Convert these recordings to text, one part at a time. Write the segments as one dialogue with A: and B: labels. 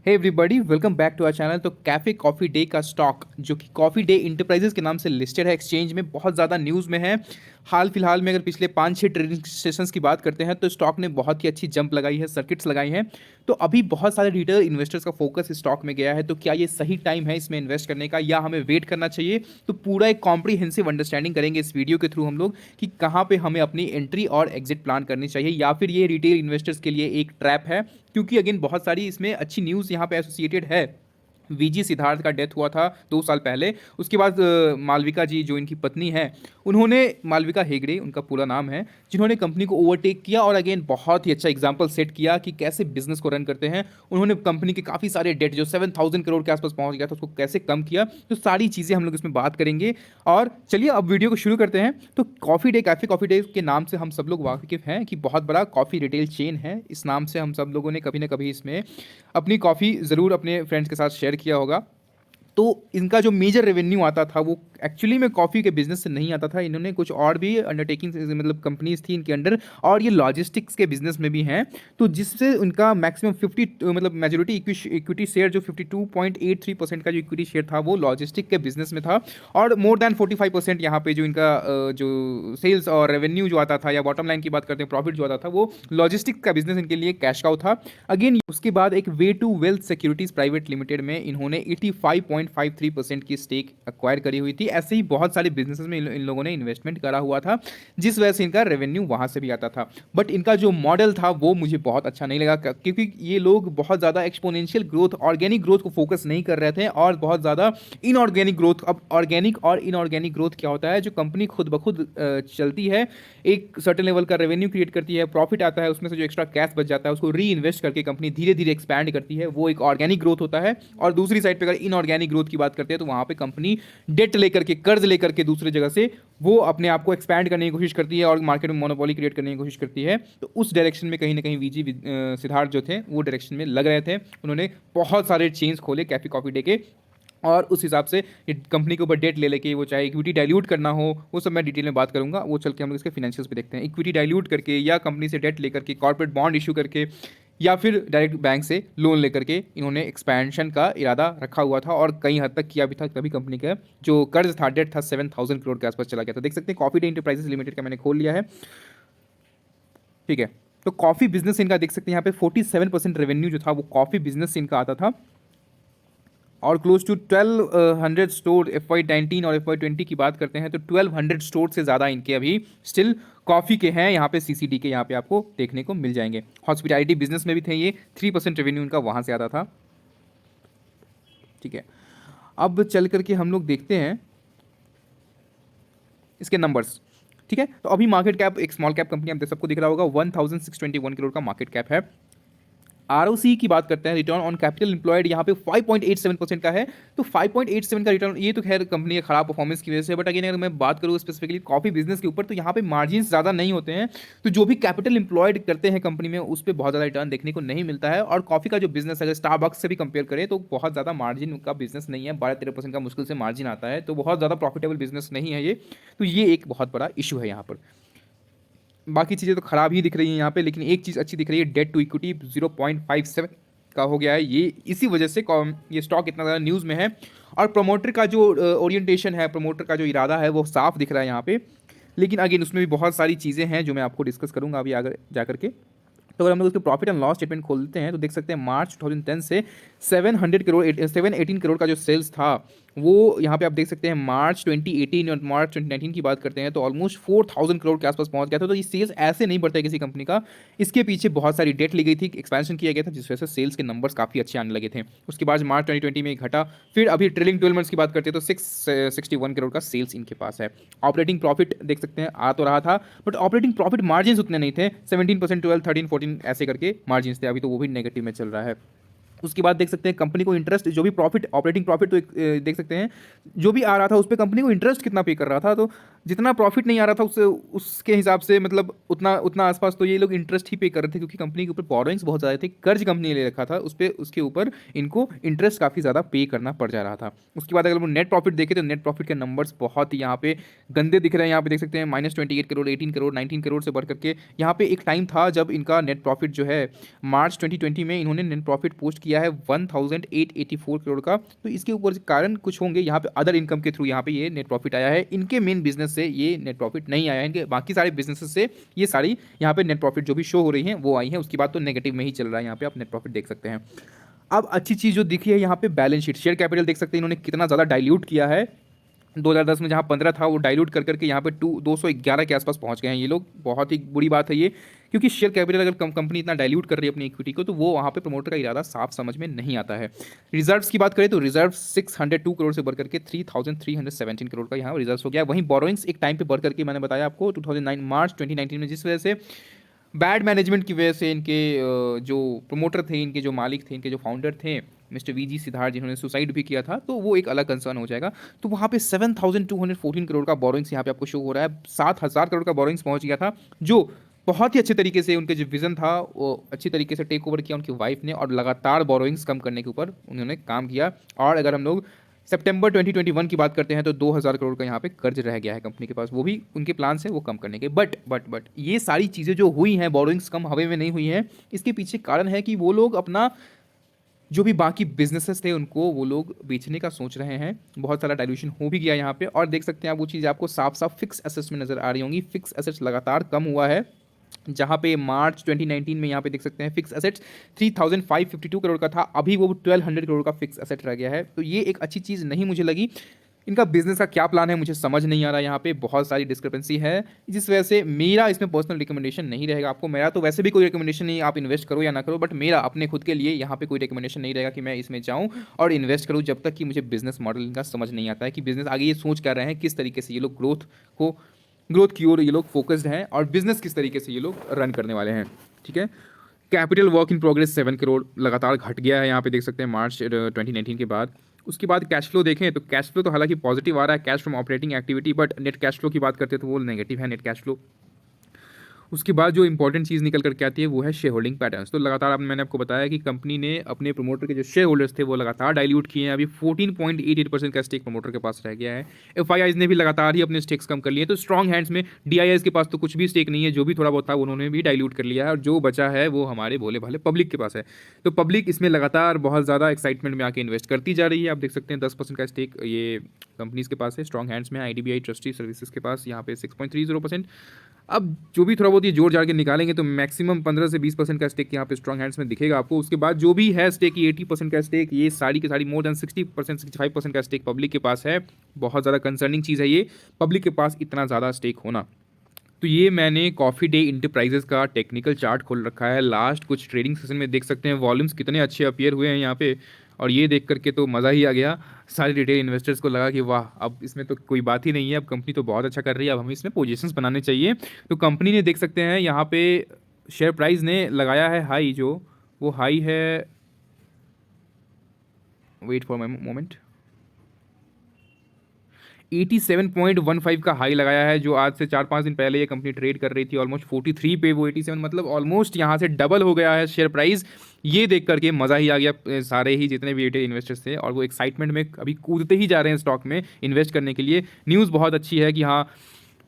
A: Hey everybody, welcome back to our channel. तो Cafe Coffee Day का stock जो कि कॉफ़ी डे इंटरप्राइजेज के नाम से लिस्टेड है एक्सचेंज में, बहुत ज़्यादा न्यूज़ में है। हाल फिलहाल में अगर पिछले 5-6 ट्रेडिंग सेशंस की बात करते हैं तो स्टॉक ने बहुत ही अच्छी जंप लगाई है, सर्किट्स लगाई हैं। तो अभी बहुत सारे रिटेल इन्वेस्टर्स का फोकस इस स्टॉक में गया है। तो क्या ये सही टाइम है इसमें इन्वेस्ट करने का या हमें वेट करना चाहिए? तो पूरा एक कॉम्प्रीहेंसिव अंडरस्टैंडिंग करेंगे इस वीडियो के थ्रू हम लोग कि कहाँ पे हमें अपनी एंट्री और एग्जिट प्लान करनी चाहिए, या फिर ये रिटेल इन्वेस्टर्स के लिए एक ट्रैप है। क्योंकि अगेन बहुत सारी इसमें अच्छी न्यूज़ यहाँ पे एसोसिएटेड है। वीजी सिद्धार्थ का डेथ हुआ था 2 साल पहले। उसके बाद मालविका जी जो इनकी पत्नी है, उन्होंने, मालविका हेगड़े उनका पूरा नाम है, जिन्होंने कंपनी को ओवरटेक किया और अगेन बहुत ही अच्छा एग्जांपल सेट किया कि कैसे बिजनेस को रन करते हैं। उन्होंने कंपनी के काफ़ी सारे डेट जो 7,000 करोड़ के आसपास पहुंच गया था उसको कैसे कम किया। तो सारी चीज़ें हम लोग इसमें बात करेंगे। और चलिए अब वीडियो को शुरू करते हैं। तो coffee day, cafe coffee day के नाम से हम सब लोग वाकिफ हैं कि बहुत बड़ा कॉफ़ी रिटेल चेन है। इस नाम से हम सब लोगों ने कभी ना कभी इसमें अपनी कॉफ़ी ज़रूर अपने फ्रेंड्स के साथ शेयर किया होगा। तो इनका जो मेजर रेवेन्यू आता था वो एक्चुअली में कॉफ़ी के बिजनेस से नहीं आता था। इन्होंने कुछ और भी अंडरटेकिंग मतलब कंपनीज थी इनके अंडर, और ये लॉजिस्टिक्स के बिजनेस में भी हैं। तो जिससे उनका मैक्सिमम 50 मतलब मेजोरिटी इक्विटी शेयर जो 52.83% का जो इक्विटी शेयर था वो लॉजिस्टिक के बिजनेस में था। और मोर देन 45% यहाँ पे जो इनका जो सेल्स और रेवेन्यू जो आता था, या बॉटम लाइन की बात करते हैं प्रॉफिट जो आता था, वो लॉजिस्टिक्स का बिजनेस इनके लिए कैश काउ था। अगेन उसके बाद एक Way to Wealth Securities Private Limited में इन्होंने 85.53% की स्टेक एक्वायर करी हुई थी। ऐसे ही बहुत सारे बिजनेसेस में इन लोगों ने इन्वेस्टमेंट करा हुआ था, जिस वजह से इनका रेवेन्यू वहां से भी आता था। बट इनका जो मॉडल था वो मुझे बहुत अच्छा नहीं लगा, क्योंकि ये लोग बहुत ज़्यादा एक्सपोनेंशियल ग्रोथ, ऑर्गेनिक ग्रोथ को फोकस नहीं कर रहे थे, और बहुत ज़्यादा इनऑर्गेनिक ग्रोथ। अब ऑर्गेनिक और इनऑर्गेनिक ग्रोथ क्या होता है? जो कंपनी खुद ब खुद चलती है, एक सर्टेन लेवल का रेवेन्यू क्रिएट करती है, प्रॉफिट आता है, उसमें से जो एक्स्ट्रा कैश बच जाता है उसको री इन्वेस्ट करके कंपनी धीरे धीरे एक्सपैंड करती है, वो एक ऑर्गेनिक ग्रोथ होता है। और दूसरी साइड पे अगर इनऑर्गेनिक ग्रोथ की बात करते हैं तो वहाँ पे कंपनी डेट लेकर के, कर्ज लेकर के दूसरी जगह से वो अपने आप को एक्सपैंड करने की कोशिश करती है और मार्केट में मोनोपोली क्रिएट करने की कोशिश करती है। तो उस डायरेक्शन में कहीं ना कहीं वीजी सिद्धार्थ जो थे वो डायरेक्शन में लग रहे थे। उन्होंने बहुत सारे चेंज खोले कैफे कॉफी डे के, और उस हिसाब से कंपनी के ऊपर डेट ले लेके, वो चाहे इक्विटी डाइल्यूट करना हो, वो सब मैं डिटेल में बात करूंगा। वो चल के हम लोग इसके फिनेंशियल्स पे देखते हैं। इक्विटी डाइल्यूट करके, या कंपनी से डेट लेकर के, कॉर्पोरेट बॉन्ड इशू करके, या फिर डायरेक्ट बैंक से लोन लेकर के इन्होंने एक्सपेंशन का इरादा रखा हुआ था, और कई हद तक किया भी था। तभी कंपनी का जो कर्ज था, डेट था, 7,000 करोड़ के आसपास चला गया था। देख सकते हैं कॉफी डे इंटरप्राइजेस लिमिटेड का मैंने खोल लिया है, ठीक है। तो कॉफी बिजनेस इनका देख सकते हैं यहाँ पे 47% रेवेन्यू जो था वो कॉफी बिजनेस से इनका आता था, और क्लोज टू 1200 स्टोर FY19 और FY20 की बात करते हैं तो 1200 स्टोर से ज़्यादा इनके अभी स्टिल कॉफ़ी के हैं। यहाँ पे CCD के यहाँ पे आपको देखने को मिल जाएंगे। हॉस्पिटैलिटी बिजनेस में भी थे ये, 3% रेवेन्यू इनका वहाँ से आता था, ठीक है। अब चल करके हम लोग देखते हैं इसके नंबर्स, ठीक है। तो अभी मार्केट कैप, एक स्मॉल कैप कंपनी आप सबको दिख रहा होगा, 1621 करोड़ का मार्केट कैप है। ROC की बात करते हैं, रिटर्न ऑन कैपिटल एम्प्लॉयड यहाँ पे 5.87% का है। तो 5.87 का रिटर्न, ये तो खैर कंपनी के खराब परफॉर्मेंस की वजह से। बट अगेन अगर मैं बात करूँ स्पेसिफिकली कॉफी बिजनेस के ऊपर, तो यहाँ पे मार्जिन ज़्यादा नहीं होते हैं। तो जो भी कैपिटल एम्प्लॉयड करते हैं कंपनी में, उस पर बहुत ज़्यादा रिटर्न देखने को नहीं मिलता है। और कॉफी का जो बिजनेस अगर स्टारबक्स से भी कंपेयर करें तो बहुत ज़्यादा मार्जिन का बिजनेस नहीं है, 12-13% का मुश्किल से मार्जिन आता है। तो बहुत ज़्यादा प्रॉफिटेबल बिजनेस नहीं है ये। तो ये एक बहुत बड़ा इशू है यहाँ पर। बाकी चीज़ें तो खराब ही दिख रही हैं यहाँ पे, लेकिन एक चीज़ अच्छी दिख रही है, डेट टू इक्विटी 0.57 का हो गया है। ये इसी वजह से ये स्टॉक इतना ज़्यादा न्यूज़ में है। और प्रमोटर का जो ओरिएंटेशन है, प्रमोटर का जो इरादा है वो साफ दिख रहा है यहाँ पे। लेकिन अगेन उसमें भी बहुत सारी चीज़ें हैं जो मैं आपको डिस्कस करूँगा अभी आगे जा करके। तो अगर हम लोग उसके प्रॉफिट एंड लॉस स्टेटमेंट खोलते हैं तो देख सकते हैं मार्च 2010 से 700 करोड़ 718 करोड़ का जो सेल्स था वो यहाँ पे आप देख सकते हैं मार्च 2018 और मार्च 2019 की बात करते हैं तो ऑलमोस्ट 4,000 करोड़ के आसपास पहुंच गया था। तो ये सेल्स ऐसे नहीं बढ़ता है किसी कंपनी का, इसके पीछे बहुत सारी डेट ली गई थी, एक्सपेंशन किया गया था, जिस वजह से सेल्स के नंबर्स काफ़ी अच्छे आने लगे थे। उसके बाद मार्च 2020 में घटा। फिर अभी ट्रेलिंग 12 मंथ्स की बात करते हैं तो 661 करोड़ का सेल्स इनके पास है। ऑपरेटिंग प्रॉफिट देख सकते हैं आ तो रहा था, बट ऑपरेटिंग प्रॉफिट मार्जिन उतने नहीं थे, 17%, 12, 13, 14 ऐसे करके मार्जिन थे। अभी तो वो भी नेगेटिव में चल रहा है। उसके बाद देख सकते हैं कंपनी को इंटरेस्ट, जो भी प्रॉफिट, ऑपरेटिंग प्रॉफिट, तो देख सकते हैं जो भी आ रहा था उस पर कंपनी को इंटरेस्ट कितना पे कर रहा था। तो जितना प्रॉफिट नहीं आ रहा था उससे, उसके हिसाब से मतलब उतना उतना आसपास तो ये लोग इंटरेस्ट ही पे कर रहे थे, क्योंकि कंपनी के ऊपर बोरोइंग्स बहुत ज़्यादा थे, कर्ज कंपनी ने ले रखा था उस पर, उसके ऊपर इनको इंटरेस्ट काफ़ी ज़्यादा पे करना पड़ जा रहा था। उसके बाद अगर वो नेट प्रॉफिट देखें तो नेट प्रॉफिट के नंबर्स बहुत ही यहाँ पे गंदे दिख रहे हैं। यहाँ पे देख सकते हैं -28 करोड़, 18 करोड़, 19 करोड़ से बढ़ करके यहाँ पे एक टाइम था जब इनका नेट प्रॉफिट जो है मार्च 2020 में इन्होंने नेट प्रॉफिट पोस्ट किया है 1884 करोड़ का। तो इसके ऊपर कारण कुछ होंगे, यहाँ पे अदर इनकम के थ्रू यहाँ पे ये नेट प्रॉफिट आया है। इनके मेन बिजनेस से ये नेट प्रॉफिट नहीं आया है, इनके बाकी सारे बिजनेसेस से ये सारी यहाँ पे नेट प्रॉफिट जो भी शो हो रही है वो आई है। उसके बाद तो नेगेटिव में ही चल रहा है, यहाँ पे आप नेट प्रॉफिट देख सकते हैं। अब अच्छी चीज़ जो दिखी है यहाँ पे बैलेंस शीट, शेयर कैपिटल देख सकते हैं इन्होंने कितना ज़्यादा डाइल्यूट किया है। 2010 में जहाँ 15 था वो डाइल्यूट कर करके यहाँ पे 211 के आसपास पहुँच गए हैं ये लोग। बहुत ही बुरी बात है ये, क्योंकि शेयर कैपिटल अगर कंपनी इतना डाइल्यूट कर रही है अपनी इक्विटी को, तो वो वहाँ पे प्रमोटर का इरादा साफ समझ में नहीं आता है। रिजर्व्स की बात करें तो रिजर्व 602 करोड़ से बढ़ करके 3317 करोड़ का यहाँ रिजर्व हो गया। वहीं बोरोइंग्स एक टाइम पे बढ़ करके मैंने बताया आपको 2009 मार्च 2019 में, जिस वजह से बैड मैनेजमेंट की वजह से इनके जो प्रमोटर थे, इनके जो मालिक थे, इनके जो फाउंडर थे मिस्टर वीजी सिद्धार्थ, जिन्होंने सुसाइड भी किया था, तो वो एक अलग कंसर्न हो जाएगा। तो वहाँ पे 7214 करोड़ का बोरोइंग्स यहाँ पे आपको शो हो रहा है। 7000 करोड़ का बोरोइंग्स पहुँच गया था, जो बहुत ही अच्छे तरीके से उनके जो विजन था वो अच्छी तरीके से टेक ओवर किया उनकी वाइफ ने, और लगातार बोरोइंग्स कम करने के ऊपर उन्होंने काम किया। और अगर हम लोग सितंबर 2021 की बात करते हैं तो 2000 करोड़ का यहाँ पे कर्ज रह गया है कंपनी के पास, वो भी उनके प्लान से वो कम करने के। बट ये सारी चीज़ें जो हुई हैं, बोरोइंग्स कम हवा में नहीं हुई हैं, इसके पीछे कारण है कि वो लोग अपना जो भी बाकी बिजनेसेस थे उनको वो लोग बेचने का सोच रहे हैं। बहुत सारा डाइल्यूशन हो भी गया यहाँ पे, और देख सकते हैं आप वो चीज़ आपको साफ साफ फिक्स एसेट्स में नजर आ रही होंगी। फिक्स एसेट्स लगातार कम हुआ है, जहाँ पे मार्च 2019 में यहाँ पे देख सकते हैं फिक्स एसेट्स 3552 करोड़ का था, अभी वो 1200 करोड़ का फिक्स एसेट रह गया है। तो ये एक अच्छी चीज़ नहीं मुझे लगी। इनका बिजनेस का क्या प्लान है मुझे समझ नहीं आ रहा, यहाँ पे बहुत सारी डिस्क्रिपेंसी है, जिस वजह से मेरा इसमें पर्सनल रिकमेंडेशन नहीं रहेगा आपको। मेरा तो वैसे भी कोई रिकमेंडेशन नहीं, आप इन्वेस्ट करो या ना करो, बट मेरा अपने खुद के लिए यहाँ पे कोई रिकमेंडेशन नहीं रहेगा कि मैं इसमें जाऊँ और इन्वेस्ट करूँ, जब तक कि मुझे बिजनेस मॉडल इनका समझ नहीं आता है कि बिजनेस आगे ये सोच कर रहे हैं, किस तरीके से ये लोग ग्रोथ की ओर ये लोग फोकस्ड हैं, और बिजनेस किस तरीके से ये लोग रन करने वाले हैं। ठीक है, capital work in progress 7 crore लगातार घट गया है, यहाँ पे देख सकते हैं मार्च 2019 के बाद। उसके बाद कैश फ्लो देखें तो कैश फ्लो तो हालांकि पॉजिटिव आ रहा है, cash from operating activity, but net cash flow की बात करते हैं तो वो नेगेटिव है नेट कैश फ्लो। उसके बाद जो इंपॉर्टेंट चीज़ निकल करके आती है वो है शेयर होल्डिंग पैटर्न्स। तो लगातार मैंने आपको बताया कि कंपनी ने अपने प्रमोटर के जो शेयर होल्डर्स थे वो लगातार डाइल्यूट किए हैं। अभी 14.88% का स्टेक प्रमोटर के पास रह गया है। एफआईआईज ने भी लगातार ही अपने स्टेक्स कम कर लिए, तो स्ट्रॉन्ग हैंड्स में डीआईआईज के पास तो कुछ भी स्टेक नहीं है, जो भी थोड़ा बहुत था उन्होंने भी डाइल्यूट कर लिया है, और जो बचा है वो हमारे भोले भाले पब्लिक के पास है। तो पब्लिक इसमें लगातार बहुत ज़्यादा एक्साइटमेंट में आके इन्वेस्ट करती जा रही है। आप देख सकते हैं 10% का स्टेक ये कंपनीज के पास है, स्ट्रॉन्ग हैंड्स में आईडीबीआई ट्रस्टी सर्विसेज के पास यहाँ पे 6.30%। अब जो भी थोड़ा बहुत ये जोड़ जाड़ के निकालेंगे तो मैक्सिमम 15 से 20% का स्टेक यहाँ पे स्ट्रॉन्ग हैंड्स में दिखेगा आपको। उसके बाद जो भी है स्टेक, 80% का स्टेक, ये सारी की सारी मोर देन 60% 65% का स्टेक पब्लिक के पास है। बहुत ज़्यादा कंसर्निंग चीज़ है ये, पब्लिक के पास इतना ज़्यादा स्टेक होना। तो ये मैंने कॉफ़ी डे इंटरप्राइजेस का टेक्निकल चार्ट खोल रखा है। लास्ट कुछ ट्रेडिंग सेशन में देख सकते हैं वॉल्यूम्स कितने अच्छे अपीयर हुए हैं यहाँ पे, और ये देख करके तो मज़ा ही आ गया। सारे रिटेल इन्वेस्टर्स को लगा कि वाह, अब इसमें तो कोई बात ही नहीं है, अब कंपनी तो बहुत अच्छा कर रही है, अब हमें इसमें पोजीशंस बनाने चाहिए। तो कंपनी ने देख सकते हैं यहाँ पे शेयर प्राइस ने लगाया है हाई, जो वो हाई है, वेट फॉर माई मोमेंट, 87.15 का हाई लगाया है, जो आज से 4-5 दिन पहले ये कंपनी ट्रेड कर रही थी ऑलमोस्ट 43 पे, वो 87, मतलब ऑलमोस्ट यहाँ से डबल हो गया है शेयर प्राइस। ये देख करके मज़ा ही आ गया, सारे ही जितने भी रिटेल इन्वेस्टर्स थे, और वो एक्साइटमेंट में अभी कूदते ही जा रहे हैं स्टॉक में इन्वेस्ट करने के लिए। न्यूज़ बहुत अच्छी है कि हाँ,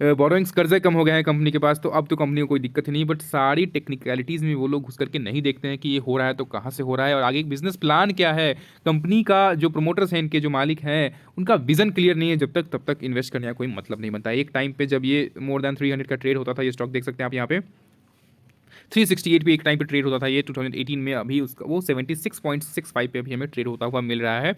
A: बोरोइंग्स कर्जे कम हो गए हैं कंपनी के पास, तो अब तो कंपनी को कोई दिक्कत ही नहीं। बट सारी टेक्निकलिटीज़ में वो लोग घुस करके नहीं देखते हैं कि ये हो रहा है तो कहाँ से हो रहा है, और आगे बिजनेस प्लान क्या है कंपनी का। जो प्रमोटर्स हैं, इनके जो मालिक हैं, उनका विजन क्लियर नहीं है जब तक, तब तक इन्वेस्ट करने का कोई मतलब नहीं बनता है। एक टाइम पे जब ये मोर देन 300 का ट्रेड होता था, ये स्टॉक देख सकते हैं आप यहाँ पे 368 पे एक टाइम पे ट्रेड होता था ये 2018 में, अभी उसका वो 76.65 पे अभी हमें ट्रेड होता हुआ मिल रहा है।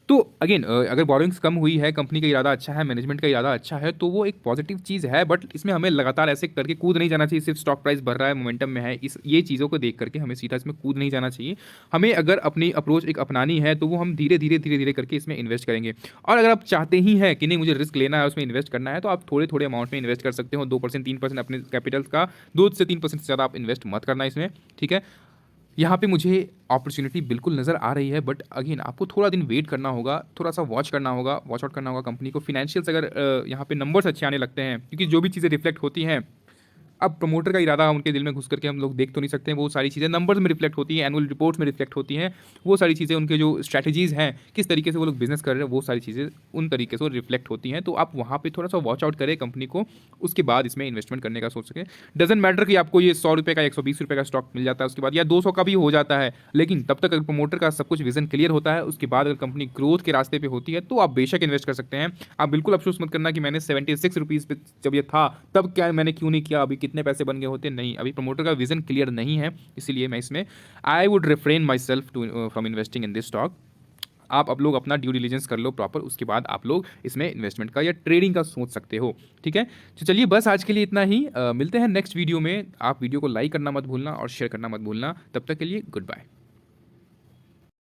A: तो अगेन अगर बोरोइंग्स कम हुई है, कंपनी का इरादा अच्छा है, मैनेजमेंट का इरादा अच्छा है, तो वो एक पॉजिटिव चीज़ है। बट इसमें हमें लगातार ऐसे करके कूद नहीं जाना चाहिए, सिर्फ स्टॉक प्राइस बढ़ रहा है, मोमेंटम में है, ये चीज़ों को देख करके हमें सीधा इसमें कूद नहीं जाना चाहिए। हमें अगर अपनी अप्रोच एक अपनानी है तो वो हम धीरे धीरे करके इसमें इन्वेस्ट करेंगे। और अगर आप चाहते ही हैं कि नहीं मुझे रिस्क लेना है, उसमें इन्वेस्ट करना है, तो आप थोड़े थोड़े अमाउंट में इन्वेस्ट कर सकते हो, 2% 3% अपने कैपिटल का, 2 से 3% से ज़्यादा आप इन्वेस्ट मत करना इसमें। ठीक है, यहाँ पे मुझे अपॉर्चुनिटी बिल्कुल नज़र आ रही है, बट अगेन आपको थोड़ा दिन वेट करना होगा, थोड़ा सा वॉच आउट करना होगा कंपनी को। फिनेंशियल्स अगर यहाँ पे नंबर्स अच्छे आने लगते हैं, क्योंकि जो भी चीज़ें रिफ्लेक्ट होती हैं अब प्रमोटर का इरादा उनके दिल में घुस करके हम लोग देख तो नहीं सकते हैं, वो सारी चीज़ें नंबर्स में रिफ्लेक्ट होती हैं, एनुअल रिपोर्ट्स में रिफ्लेक्ट होती हैं, वो सारी चीज़ें उनके जो स्ट्रैटेजीज़ हैं, किस तरीके से वो लोग बिजनेस कर रहे हैं, वो सारी चीज़ें उन तरीके से वो रिफ्लेक्ट होती हैं। तो आप वहाँ पे थोड़ा सा वॉच आउट करें कंपनी को, उसके बाद इसमें इन्वेस्टमेंट करने का सोच सकें। डजेंट मैटर कि आपको ये 100 रुपये का 120 रुपये का स्टॉक मिल जाता है उसके बाद, या 200 का भी हो जाता है, लेकिन तब तक अगर प्रमोटर का सब कुछ विजन क्लियर होता है, उसके बाद अगर कंपनी ग्रोथ के रास्ते पे होती है तो आप बेशक इन्वेस्ट कर सकते हैं। आप बिल्कुल अफसोस मत करना कि मैंने 76 रुपीज़ पे जब ये था तब क्या मैंने क्यों नहीं किया, अभी कितने पैसे बन गए होते। नहीं, अभी प्रमोटर का विजन क्लियर नहीं है, इसीलिए मैं इसमें I would refrain myself too from investing in this stock. आप लोग अपना ड्यू डिलिजेंस कर लो प्रॉपर, उसके बाद आप लोग इसमें इन्वेस्टमेंट का या ट्रेडिंग का सोच सकते हो। ठीक है, तो चलिए बस आज के लिए इतना ही। मिलते हैं नेक्स्ट वीडियो में। आप वीडियो को लाइक करना मत भूलना और शेयर करना मत भूलना। तब तक के लिए गुड बाय।